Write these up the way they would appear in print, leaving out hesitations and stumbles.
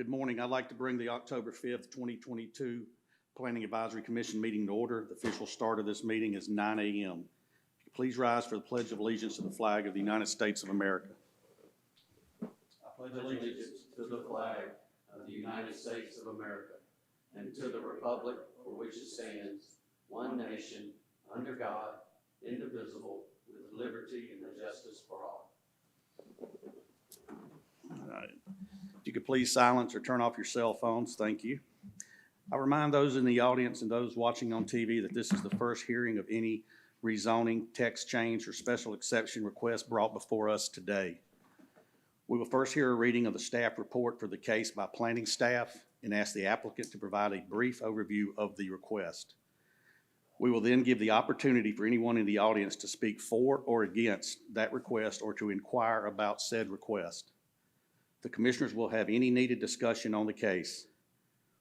Good morning. I'd like to bring the October 5th, 2022 Planning Advisory Commission meeting to order. The official start of this meeting is 9 a.m. Please rise for the Pledge of Allegiance to the flag of the United States of America. I pledge allegiance to the flag of the United States of America and to the republic for which it stands, one nation, under God, indivisible, with liberty and justice for all. All right. If you could please silence or turn off your cell phones, thank you. I remind those in the audience and those watching on TV that this is the first hearing of any rezoning, text change, or special exception request brought before us today. We will first hear a reading of the staff report for the case by planning staff and ask the applicant to provide a brief overview of the request. We will then give the opportunity for anyone in the audience to speak for or against that request or to inquire about said request. The commissioners will have any needed discussion on the case.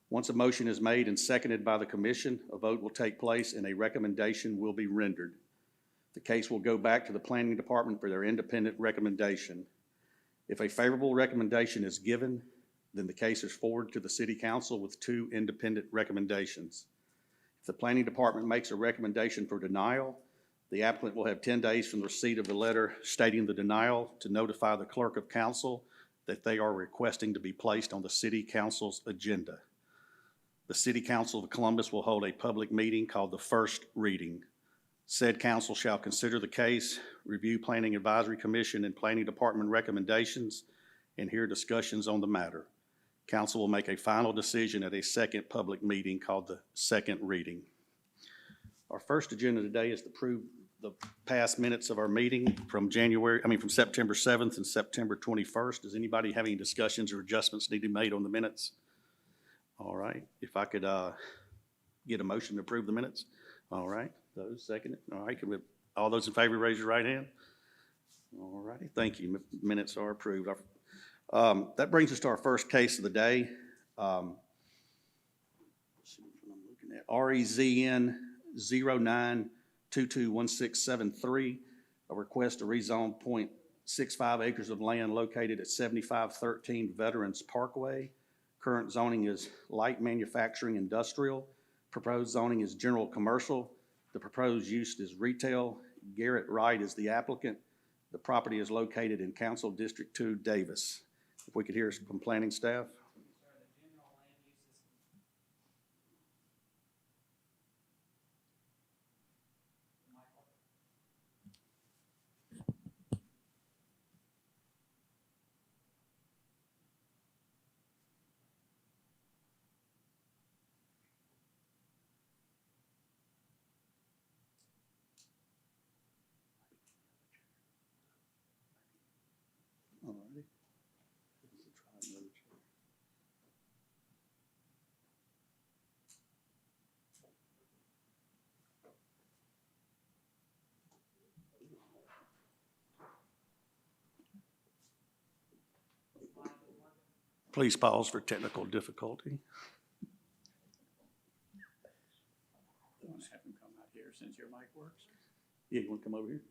Once a motion is made and seconded by the commission, a vote will take place and a recommendation will be rendered. The case will go back to the planning department for their independent recommendation. If a favorable recommendation is given, then the case is forwarded to the city council with 2 independent recommendations. If the planning department makes a recommendation for denial, the applicant will have 10 days from the receipt of the letter stating the denial to notify the clerk of council that they are requesting to be placed on the city council's agenda. The City Council of Columbus will hold a public meeting called the first reading. Said council shall consider the case, review Planning Advisory Commission and Planning Department recommendations, and hear discussions on the matter. Council will make a final decision at a second public meeting called the second reading. Our first agenda today is to approve the past minutes of our meeting from September 7th and September 21st. Does anybody have any discussions or adjustments need to be made on the minutes? All right, if I could get a motion to approve the minutes. All right, those second it. All right, all those in favor raise your right hand. All righty, thank you. Minutes are approved. That brings us to our first case of the day. Let's see which one I'm looking at. REZN 09221673, a request to rezone 0.65 acres of land located at 7513 Veterans Parkway. Current zoning is light manufacturing industrial. Proposed zoning is general commercial. The proposed use is retail. Garrett Wright is the applicant. The property is located in Council District 2, Davis. If we could hear from planning staff. All righty. Please pause for technical difficulty. Let's have him come out here since your mic works. Yeah, you want to come over here?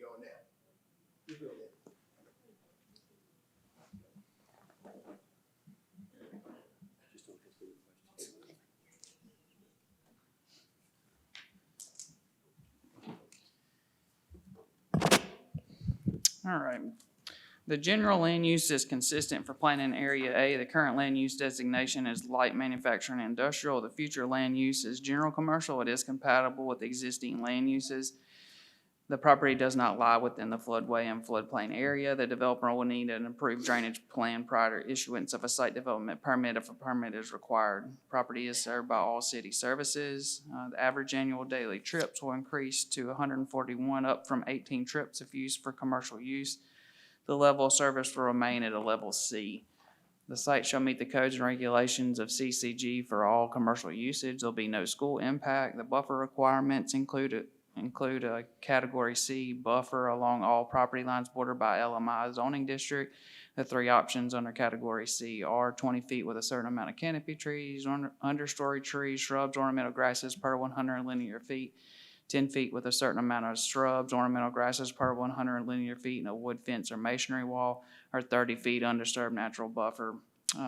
you on that. You go ahead. All right. The general land use is consistent for planning area A. The current land use designation is light manufacturing and industrial. The future land use is general commercial. It is compatible with existing land uses. The property does not lie within the floodway and floodplain area. The developer will need an approved drainage plan prior to issuance of a site development permit if a permit is required. Property is served by all city services. The average annual daily trips will increase to 141, up from 18 trips if used for commercial use. The level of service will remain at a level C. The site shall meet the codes and regulations of CCG for all commercial usage. There'll be no school impact. The buffer requirements include a Category C buffer along all property lines bordered by LMI zoning district. The three options under Category C are 20 feet with a certain amount of canopy trees, understory trees, shrubs, ornamental grasses per 100 linear feet, 10 feet with a certain amount of shrubs, ornamental grasses per 100 linear feet, and a wood fence or masonry wall, or 30 feet undisturbed natural buffer.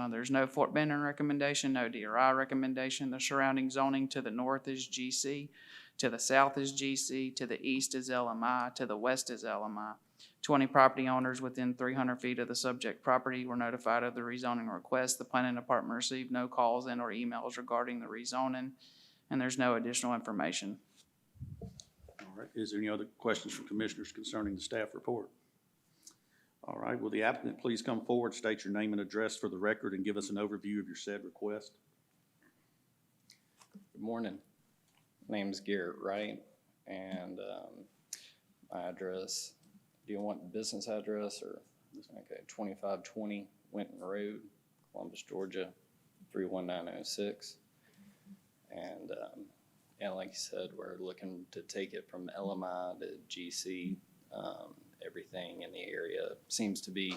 There's no Fort Benning recommendation, no DRI recommendation. The surrounding zoning to the north is GC, to the south is GC, to the east is LMI, to the west is LMI. 20 property owners within 300 feet of the subject property were notified of the rezoning request. The planning department received no calls and or emails regarding the rezoning, and there's no additional information. All right, is there any other questions from commissioners concerning the staff report? All right, will the applicant please come forward, state your name and address for the record, and give us an overview of your said request? Good morning. My name's Garrett Wright, and my address, do you want the business address or, okay, 2520 Winton Road, Columbus, Georgia, 31906. And yeah, like you said, we're looking to take it from LMI to GC. Everything in the area seems to be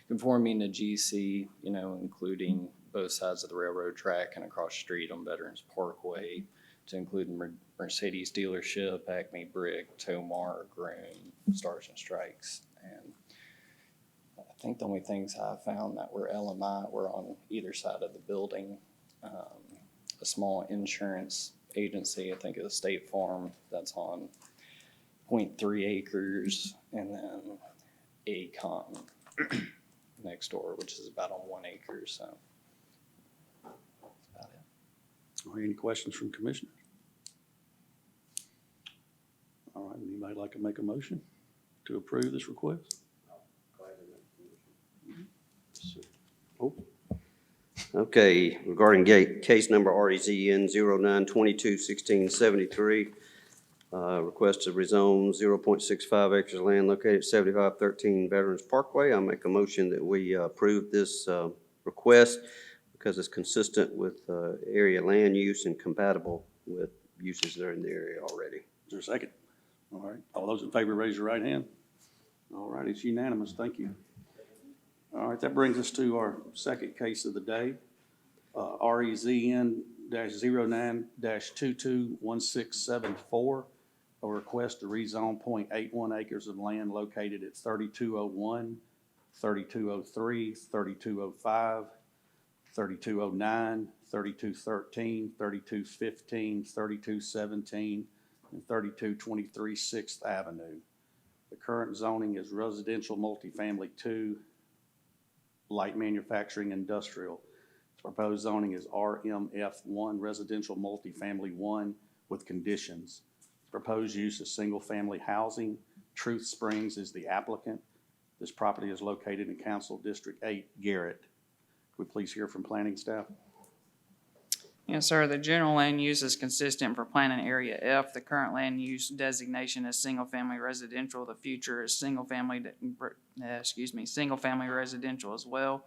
conforming to GC, you know, including both sides of the railroad track and across the street on Veterans Parkway, to include Mercedes dealership, Acme Brick, Tomar, Groom, Stars and Strikes. And I think the only things I found that were LMI were on either side of the building. A small insurance agency, I think it was State Farm, that's on 0.3 acres, and then a Comm next door, which is about on 1 acre, so that's about it. All right, any questions from commissioners? All right, anybody like to make a motion to approve this request? Oh, Okay, regarding case number REZN 09221673, request to rezone 0.65 acres of land located at 7513 Veterans Parkway. I make a motion that we approve this request because it's consistent with area land use and compatible with uses that are in the area already. is there a second? All right, all those in favor, raise your right hand. All right, it's unanimous, thank you. All right, that brings us to our second case of the day, REZN-09-221674, a request to rezone 0.81 acres of land located at 3201, 3203, 3205, 3209, 3213, 3215, 3217, and 3223 6th Avenue. The current zoning is residential multifamily 2, light manufacturing industrial. The proposed zoning is RMF1, residential multifamily 1 with conditions. The proposed use is single family housing. Truth Springs is the applicant. This property is located in Council District 8, Garrett. Could we please hear from planning staff? Yes, sir. The general land use is consistent for planning area F. The current land use designation is single-family residential. The future is single-family residential as well.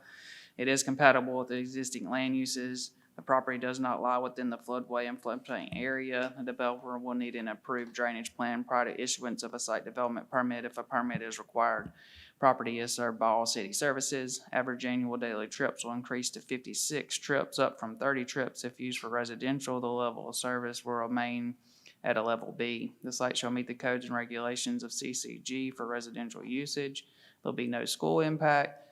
It is compatible with the existing land uses. The property does not lie within the floodway and floodplain area. The developer will need an approved drainage plan prior to issuance of a site development permit if a permit is required. Property is served by all city services. Average annual daily trips will increase to 56 trips, up from 30 trips if used for residential. The level of service will remain at a level B. The site shall meet the codes and regulations of CCG for residential usage. There'll be no school impact.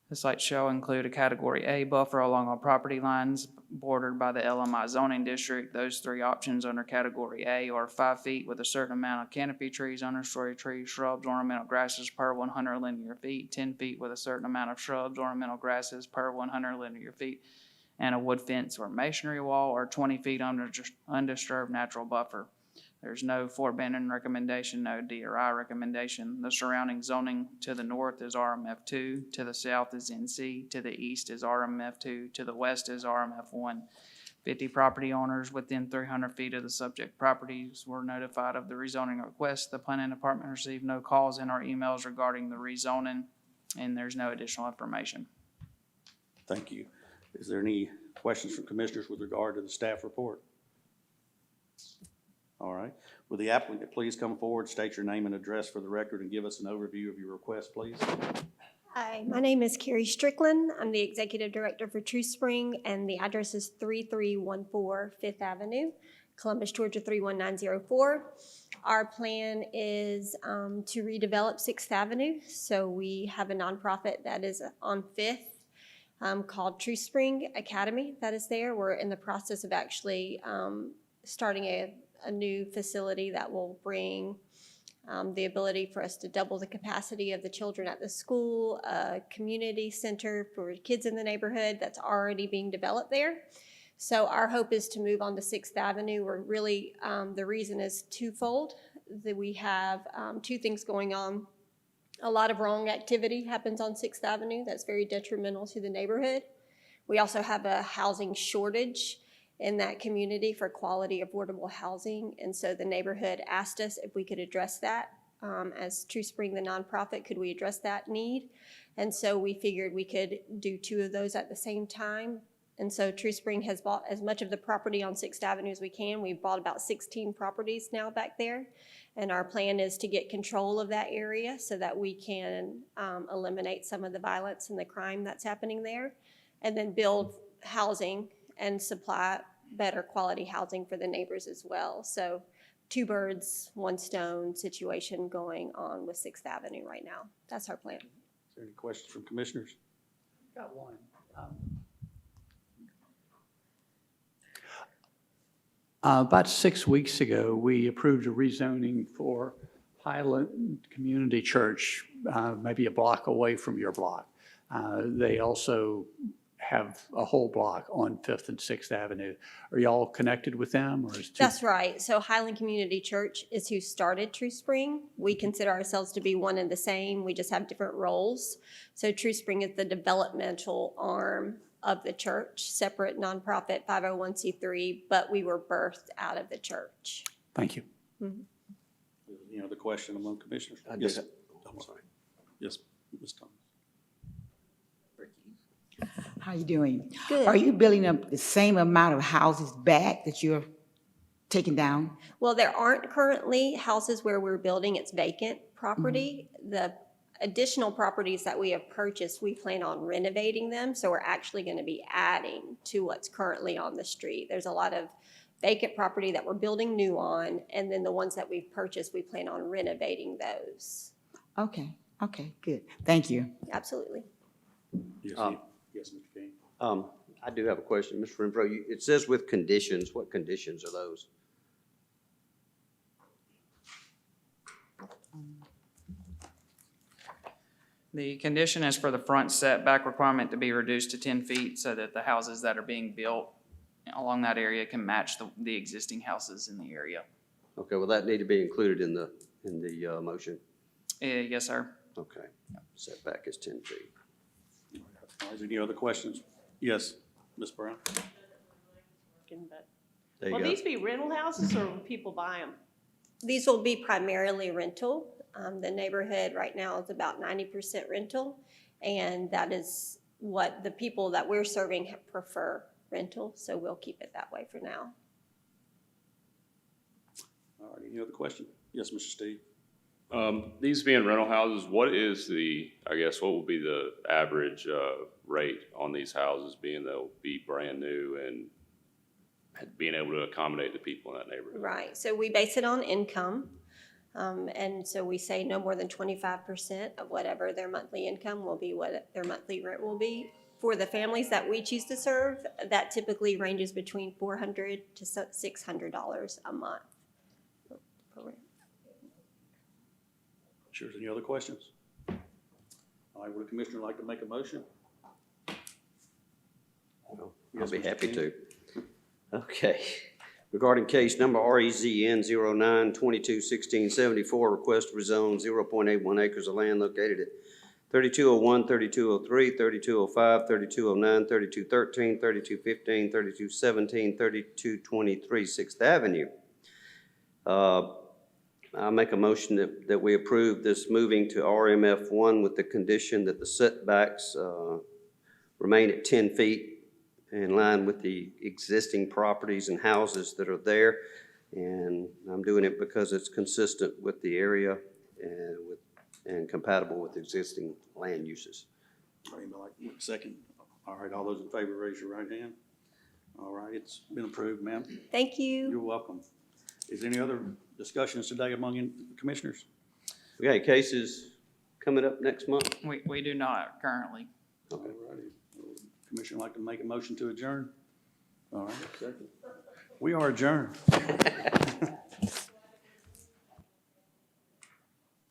The site shall include a Category A buffer along all property lines bordered by the LMI zoning district. Those three options under Category A are 5 feet with a certain amount of canopy trees, understory trees, shrubs, ornamental grasses per 100 linear feet, 10 feet with a certain amount of shrubs, ornamental grasses per 100 linear feet, and a wood fence or masonry wall, or 20 feet undisturbed natural buffer. There's no forbidden recommendation, no DRI recommendation. The surrounding zoning to the north is RMF2, to the south is NC, to the east is RMF2, to the west is RMF1. 50 property owners within 300 feet of the subject properties were notified of the rezoning request. The planning department received no calls in our emails regarding the rezoning, and there's no additional information. Thank you. Is there any questions from commissioners with regard to the staff report? All right. Will the applicant please come forward, state your name and address for the record, and give us an overview of your request, please? Hi, my name is Carrie Strickland. I'm the Executive Director for True Spring, and the address is 3314 Fifth Avenue, Columbus, Georgia 31904. Our plan is to redevelop 6th Avenue. So we have a nonprofit that is on 5th called True Spring Academy that is there. We're in the process of actually starting a new facility that will bring the ability for us to double the capacity of the children at the school, a community center for kids in the neighborhood that's already being developed there. So our hope is to move on to 6th Avenue. We're really, the reason is twofold. That we have two things going on. A lot of wrong activity happens on 6th Avenue that's very detrimental to the neighborhood. We also have a housing shortage in that community for quality, affordable housing. And so the neighborhood asked us if we could address that. As True Spring, the nonprofit, could we address that need? And so we figured we could do two of those at the same time. And so True Spring has bought as much of the property on 6th Avenue as we can. We've bought about 16 properties now back there. And our plan is to get control of that area so that we can eliminate some of the violence and the crime that's happening there, and then build housing and supply better quality housing for the neighbors as well. So 2 birds, 1 stone situation going on with 6th Avenue right now. That's our plan. Is there any questions from commissioners? Got one. About 6 weeks ago, we approved a rezoning for Highland Community Church, maybe a block away from your block. They also have a whole block on 5th and 6th Avenue. Are y'all connected with them, or is That's right. So Highland Community Church is who started True Spring. We consider ourselves to be one and the same. We just have different roles. So True Spring is the developmental arm of the church, separate nonprofit 501c3, but we were birthed out of the church. Thank you. Any other question among commissioners? I do Yes. have- I'm sorry. Yes, Ms. Thomas. How you doing? Good. Are you building up the same amount of houses back that you're taking down? Well, there aren't currently houses where we're building. It's vacant property. The additional properties that we have purchased, we plan on renovating them. So we're actually going to be adding to what's currently on the street. There's a lot of vacant property that we're building new on. And then the ones that we've purchased, we plan on renovating those. Okay, good. Thank you. Absolutely. Yes, yes, Mr. King. I do have a question, Mr. Renfro. It says with conditions. What conditions are those? The condition is for the front setback requirement to be reduced to 10 feet so that the houses that are being built along that area can match the existing houses in the area. Okay, will that need to be included in the motion? Yes, sir. Okay, setback is 10 feet. All right, is there any other questions? Yes, Ms. Brown? There you Will go. these be rental houses or will people buy them? These will be primarily rental. The neighborhood right now is about 90% rental, and that is what the people that we're serving prefer, rental, so we'll keep it that way for now. All right, any other question? Yes, Mr. Steve? These being rental houses, what is what will be the average rate on these houses, being they'll be brand new, and being able to accommodate the people in that neighborhood. Right, so we base it on income. And so we say no more than 25% of whatever their monthly income will be, what their monthly rent will be. For the families that we choose to serve, that typically ranges between $400 to $600 a month. Sure, any other questions? All right, would the commissioner like to make a motion? I'll Yes, be Mr. happy King. to. Okay. Regarding case number REZN 09-22-1674, request to rezone 0.81 acres of land located at 3201, 3203, 3205, 3209, 3213, 3215, 3217, 3223 6th Avenue. I make a motion that we approve this moving to RMF1 with the condition that the setbacks remain at 10 feet in line with the existing properties and houses that are there. And I'm doing it because it's consistent with the area and compatible with existing land uses. Anybody like second? All right, all those in favor, raise your right hand. All right, it's been approved, ma'am. Thank you. You're welcome. Is there any other discussions today among commissioners? Okay, cases coming up next month. We do not currently. All righty. Commissioner like to make a motion to adjourn? All right, second. We are adjourned.